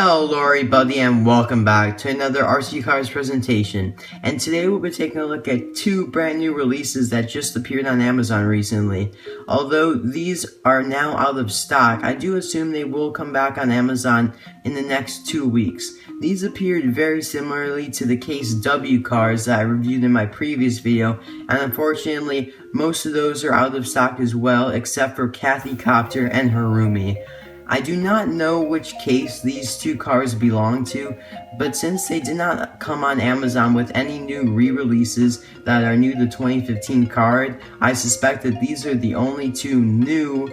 Hello everybody and welcome back to another RC Cars presentation, and today we'll be taking a look at two brand new releases that just appeared on Amazon recently. Although these are now out of stock, I do assume they will come back on Amazon in the next 2 weeks. These appeared very similarly to the Case W cars that I reviewed in my previous video, and unfortunately most of those are out of stock as well, except for Kathy Copter and Harumi. I do not know which case these two cars belong to, but since they did not come on Amazon with any new re-releases that are new to 2015 card, I suspect that these are the only two new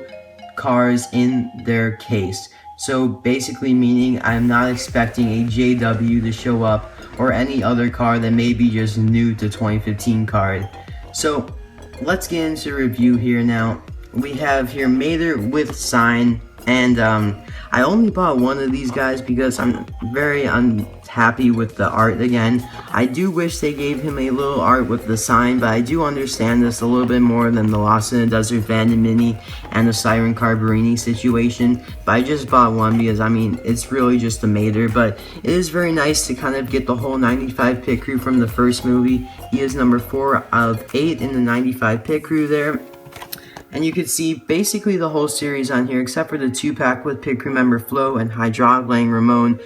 cars in their case. So basically meaning I'm not expecting a JW to show up or any other car that may be just new to 2015 card. So let's get into review here now. We have here Mater with sign. And I only bought one of these guys because I'm very unhappy with the art again. I do wish they gave him a little art with the sign, but I do understand this a little bit more than the Lost in the Desert Vandom Mini and the Siren Carburini situation. But I just bought one because, I mean, it's really just a Mater, but it is very nice to kind of get the whole 95 pit crew from the first movie. He is number 4 out of 8 in the 95 pit crew there. And you can see basically the whole series on here, except for the 2-pack with pit crew member Flo and Hydraulic Lang Ramon.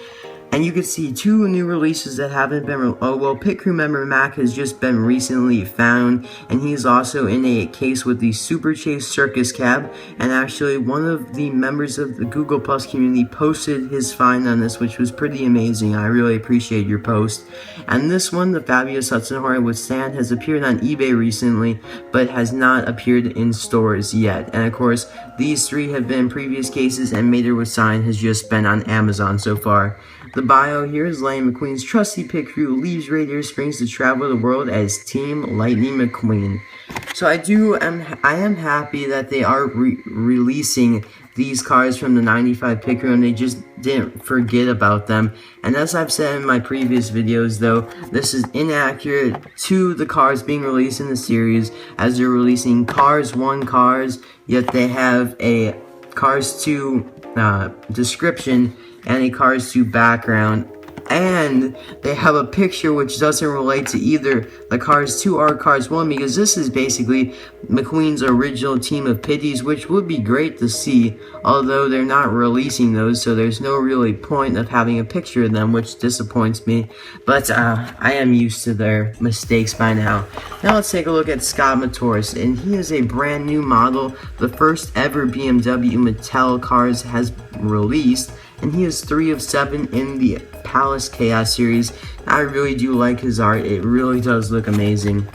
And you can see two new releases that haven't been pit crew member Mac has just been recently found, and he's also in a case with the Super Chase Circus Cab. And actually one of the members of the Google Plus community posted his find on this, which was pretty amazing. I really appreciate your post. And this one, the Fabulous Hudson Hornet with Sand, has appeared on eBay recently, but has not appeared in stores yet. And of course, these three have been previous cases, and Mater with Sign has just been on Amazon so far. The bio here is Lightning McQueen's trusty pit crew leaves Radiator Springs to travel the world as Team Lightning McQueen. So I am happy that they are releasing these cars from the 95 pit crew, and they just didn't forget about them. And as I've said in my previous videos though, this is inaccurate to the cars being released in the series, as they're releasing Cars 1 cars, yet they have a Cars 2 description and a Cars 2 background, and they have a picture which doesn't relate to either the Cars 2 or Cars 1, because this is basically McQueen's original team of pitties, which would be great to see, although they're not releasing those, so there's no really point of having a picture of them, which disappoints me. But I am used to their mistakes by now. Now let's take a look at Scott Motorse, and he is a brand new model, the first ever BMW Mattel cars has released, and he is 3 of 7 in the Palace Chaos series. I really do like his art. It really does look amazing.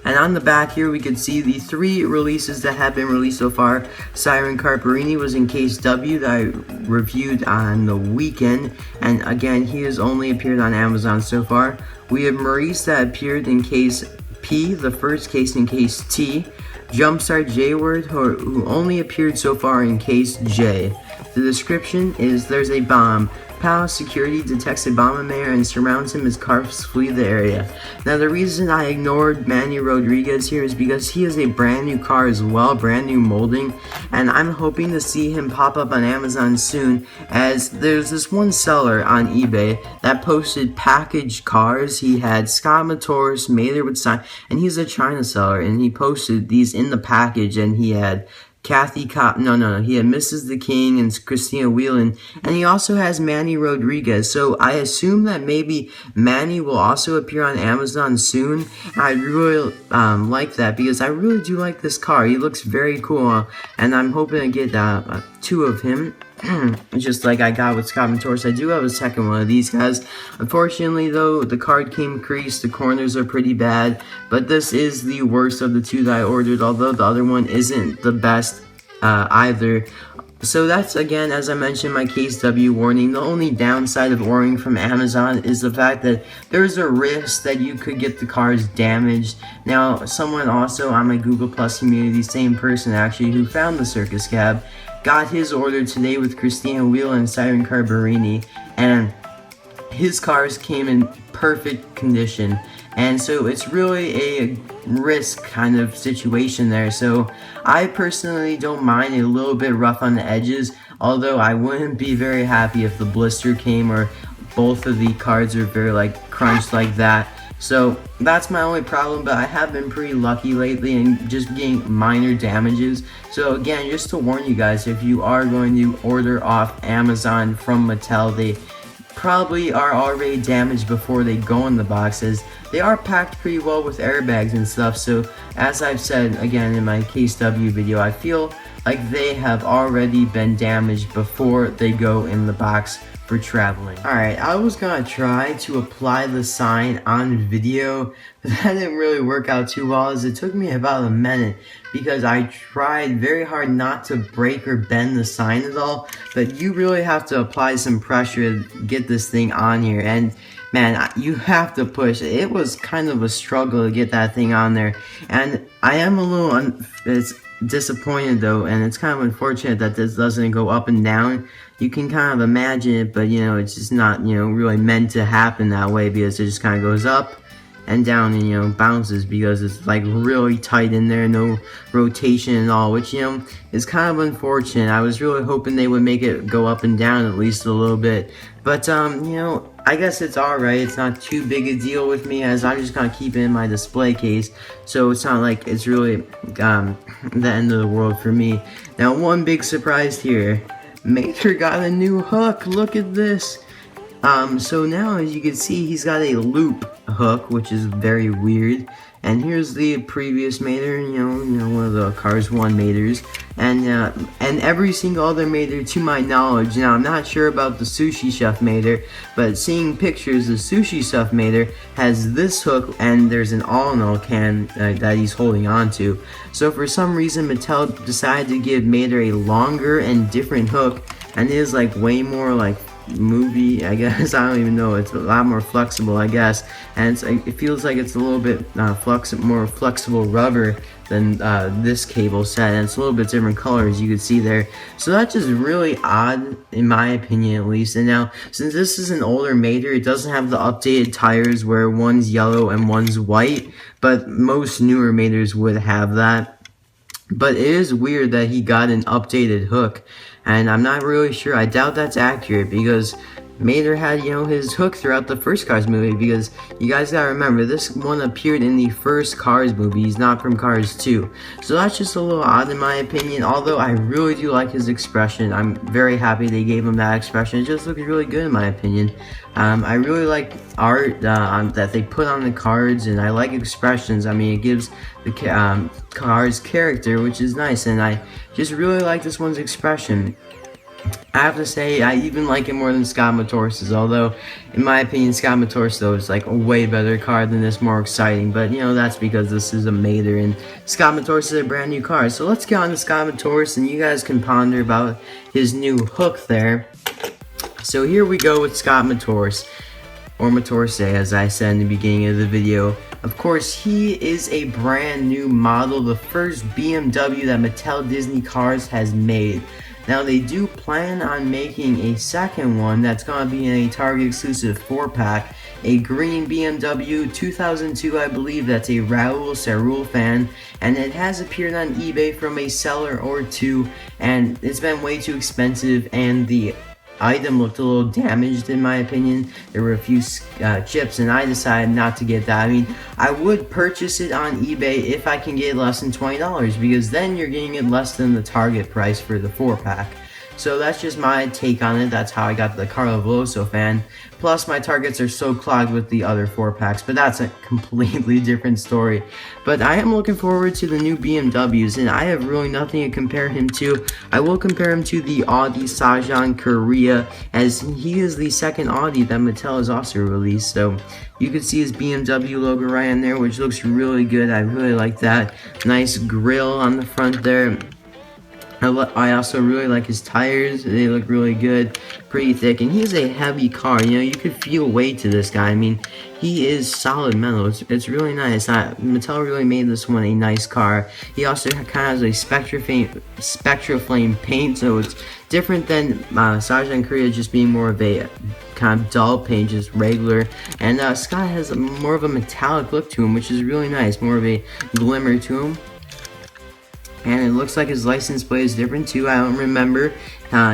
And on the back here, we can see the 3 releases that have been released so far. Siren Carburini was in Case W that I reviewed on the weekend, and again, he has only appeared on Amazon so far. We have Maurice that appeared in Case P, the first case in Case T. Jumpstart J-Word, who only appeared so far in Case J. The description is, there's a bomb. Palace security detects a bomb in there and surrounds him as cars flee the area. Now the reason I ignored Manny Rodriguez here is because he is a brand new car as well, brand new molding, and I'm hoping to see him pop up on Amazon soon, as there's this one seller on eBay that posted packaged cars. He had Scott Motorse, Mater with Sign, and he's a China seller, and he posted these in the package, and he had he had Mrs. the King and Christina Whelan, and he also has Manny Rodriguez, so I assume that maybe Manny will also appear on Amazon soon. I really like that, because I really do like this car. He looks very cool, and I'm hoping to get 2 of him. Just like I got with Scott Motorse. I do have a second one of these guys. Unfortunately though, the card came creased, the corners are pretty bad, but this is the worst of the 2 that I ordered, although the other one isn't the best either. So that's, again, as I mentioned, my Case W warning. The only downside of ordering from Amazon is the fact that there's a risk that you could get the cars damaged. Now, someone also on my Google Plus community, same person actually, who found the Circus Cab, got his order today with Christina Whelan and Siren Carburini, and his cars came in perfect condition. And so it's really a risk kind of situation there. So I personally don't mind a little bit rough on the edges. although I wouldn't be very happy if the blister came or both of the cards are very like crunched like that. So that's my only problem, but I have been pretty lucky lately and just getting minor damages. So again, just to warn you guys, if you are going to order off Amazon from Mattel, they probably are already damaged before they go in the boxes. They are packed pretty well with airbags and stuff, so as I've said again in my Case W video, I feel like they have already been damaged before they go in the box for traveling. Alright, I was gonna try to apply the sign on video, but that didn't really work out too well, as it took me about a minute because I tried very hard not to break or bend the sign at all, but you really have to apply some pressure to get this thing on here, and man, you have to push. It was kind of a struggle to get that thing on there, and I am a little disappointed though, and it's kind of unfortunate that this doesn't go up and down. You can kind of imagine it, but you know, it's just not, you know, really meant to happen that way, because it just kind of goes up and down and, you know, bounces because it's like really tight in there, no rotation at all, which, you know, is kind of unfortunate. I was really hoping they would make it go up and down at least a little bit, but you know, I guess it's alright. It's not too big a deal with me, as I'm just gonna keep it in my display case, so it's not like it's really the end of the world for me. Now, one big surprise here, Mater got a new hook. Look at this. So now, as you can see, he's got a loop hook, which is very weird. And here's the previous Mater, you know, one of the Cars 1 Maters, and every single other Mater to my knowledge. Now, I'm not sure about the Sushi Chef Mater, but seeing pictures, the Sushi Chef Mater has this hook, and there's an all-in-all can that he's holding on to. So for some reason, Mattel decided to give Mater a longer and different hook, and it is like way more like movie, I guess. I don't even know. It's a lot more flexible, I guess, and it feels like it's a little bit more flexible rubber than this cable set, and it's a little bit different color, as you can see there. So that's just really odd, in my opinion at least. And now, since this is an older Mater, it doesn't have the updated tires where one's yellow and one's white, but most newer Maters would have that. But it is weird that he got an updated hook, and I'm not really sure. I doubt that's accurate, because Mater had, you know, his hook throughout the first Cars movie, because you guys gotta remember, this one appeared in the first Cars movie. He's not from Cars 2. So that's just a little odd in my opinion, although I really do like his expression. I'm very happy they gave him that expression. It just looks really good in my opinion. I really like art that they put on the cards, and I like expressions. I mean, it gives the car's character, which is nice, and I just really like this one's expression. I have to say, I even like it more than Scott Motorse's, although, in my opinion, Scott Motorse, though, is like a way better car than this, more exciting, but, you know, that's because this is a Mater, and Scott Motorse is a brand new car. So let's get on to Scott Motorse, and you guys can ponder about his new hook there. So here we go with Scott Motorse, or Motorse, as I said in the beginning of the video. Of course, he is a brand new model, the first BMW that Mattel Disney Cars has made. Now, they do plan on making a second one that's going to be in a Target exclusive 4-pack, a green BMW 2002, I believe. That's a Raul Cerul fan, and it has appeared on eBay from a seller or two, and it's been way too expensive, and the item looked a little damaged in my opinion. There were a few chips, and I decided not to get that. I mean, I would purchase it on eBay if I can get less than $20, because then you're getting it less than the Target price for the 4-pack. So that's just my take on it. That's how I got the Carlo Veloso fan. Plus, my Targets are so clogged with the other 4-packs, but that's a completely different story. But I am looking forward to the new BMWs, and I have really nothing to compare him to. I will compare him to the Audi Sajan Korea, as he is the second Audi that Mattel has also released. So you can see his BMW logo right on there, which looks really good. I really like that. Nice grille on the front there. I also really like his tires. They look really good, pretty thick, and he's a heavy car. You know, you could feel weight to this guy. I mean, he is solid metal. It's really nice. Mattel really made this one a nice car. He also kind of has a Spectra Flame paint, so it's different than Sajan Korea just being more of a kind of dull paint, just regular. And Scott has more of a metallic look to him, which is really nice, more of a glimmer to him. And it looks like his license plate is different too. I don't remember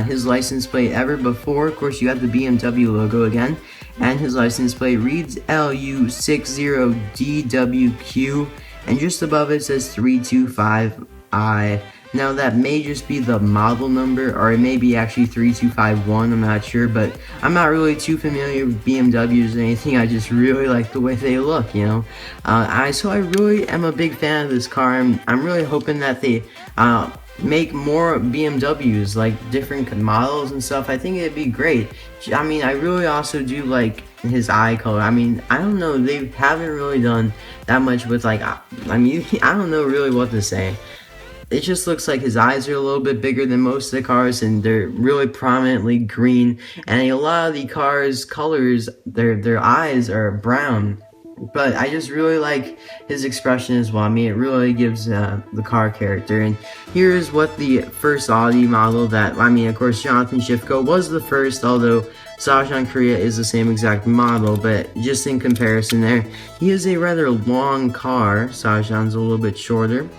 his license plate ever before. Of course, you have the BMW logo again. And his license plate reads LU60DWQ. And just above it says 325I. Now that may just be the model number, or it may be actually 3251, I'm not sure, but I'm not really too familiar with BMWs or anything. I just really like the way they look, you know. So I really am a big fan of this car. I'm really hoping that they make more BMWs, like different models and stuff. I think it'd be great. I mean, I really also do like his eye color. I mean, I don't know, they haven't really done that much with like, I mean, I don't know really what to say. It just looks like his eyes are a little bit bigger than most of the cars, and they're really prominently green. And a lot of the cars' colors, their eyes are brown. But I just really like his expression as well. I mean, it really gives the car character. And here's what the first Audi model that, I mean, of course, Jonathan Shifko was the first, although Sajan Korea is the same exact model, but just in comparison there, he is a rather long car. Sajan's a little bit shorter.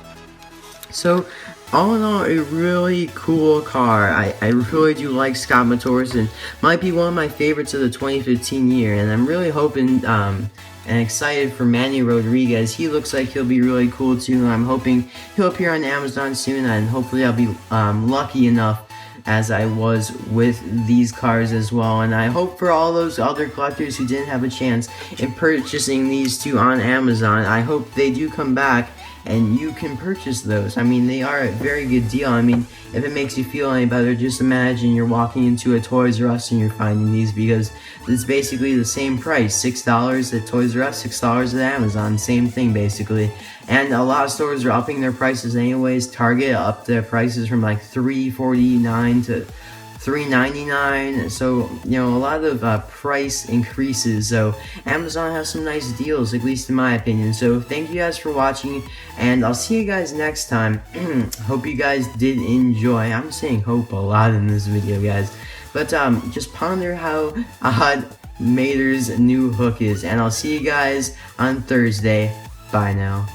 So, all in all, a really cool car. I really do like Scott Motorse, and might be one of my favorites of the 2015 year. And I'm really hoping and excited for Manny Rodriguez. He looks like he'll be really cool too. I'm hoping he'll appear on Amazon soon, and hopefully I'll be lucky enough as I was with these cars as well. And I hope for all those other collectors who didn't have a chance in purchasing these two on Amazon, I hope they do come back and you can purchase those. I mean, they are a very good deal. I mean, if it makes you feel any better, just imagine you're walking into a Toys R Us and you're finding these, because it's basically the same price. $6 at Toys R Us, $6 at Amazon, same thing basically. And a lot of stores are upping their prices anyways. Target upped their prices from like $3.49 to $3.99, so you know, a lot of price increases. So Amazon has some nice deals, at least in my opinion. So thank you guys for watching, and I'll see you guys next time. Hope you guys did enjoy. I'm saying hope a lot in this video, guys, but just ponder how odd Mater's new hook is, and I'll see you guys on Thursday. Bye now.